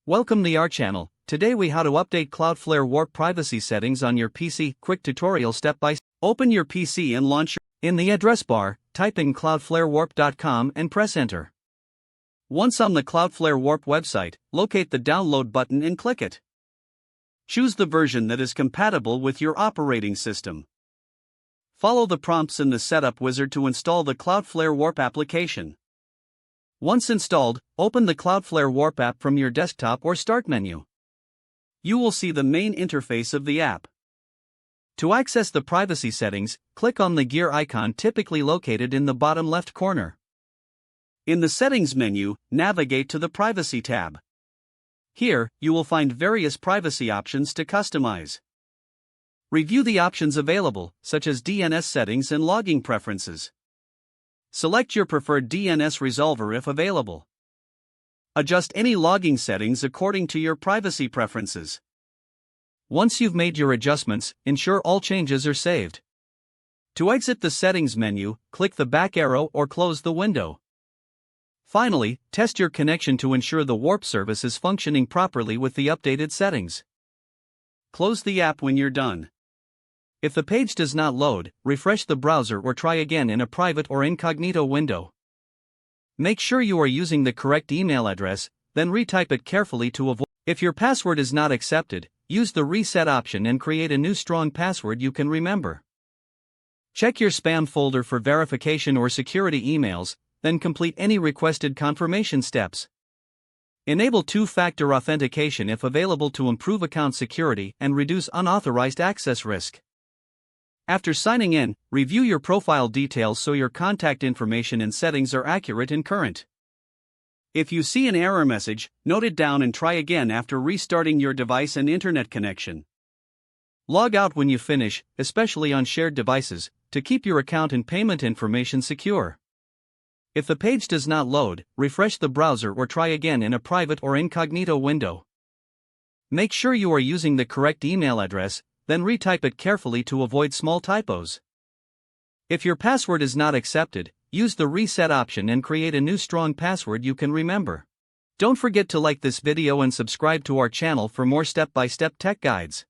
Welcome to our channel. Today we how to update Cloudflare WARP privacy settings on your PC. Quick tutorial step by step. Open your PC and launch in the address bar, type in cloudflarewarp.com and press enter. Once on the Cloudflare WARP website, locate the download button and click it. Choose the version that is compatible with your operating system. Follow the prompts in the setup wizard to install the Cloudflare WARP application. Once installed, open the Cloudflare WARP app from your desktop or Start menu. You will see the main interface of the app. To access the privacy settings, click on the gear icon typically located in the bottom left corner. In the Settings menu, navigate to the Privacy tab. Here, you will find various privacy options to customize. Review the options available, such as DNS settings and logging preferences. Select your preferred DNS resolver if available. Adjust any logging settings according to your privacy preferences. Once you've made your adjustments, ensure all changes are saved. To exit the Settings menu, click the back arrow or close the window. Finally, test your connection to ensure the WARP service is functioning properly with the updated settings. Close the app when you're done. If the page does not load, refresh the browser or try again in a private or incognito window. Make sure you are using the correct email address, then retype it carefully to avoid. If your password is not accepted, use the reset option and create a new strong password you can remember. Check your spam folder for verification or security emails, then complete any requested confirmation steps. Enable two-factor authentication if available to improve account security and reduce unauthorized access risk. After signing in, review your profile details so your contact information and settings are accurate and current. If you see an error message, note it down and try again after restarting your device and internet connection. Log out when you finish, especially on shared devices, to keep your account and payment information secure. If the page does not load, refresh the browser or try again in a private or incognito window. Make sure you are using the correct email address, then retype it carefully to avoid small typos. If your password is not accepted, use the reset option and create a new strong password you can remember. Don't forget to like this video and subscribe to our channel for more step-by-step tech guides.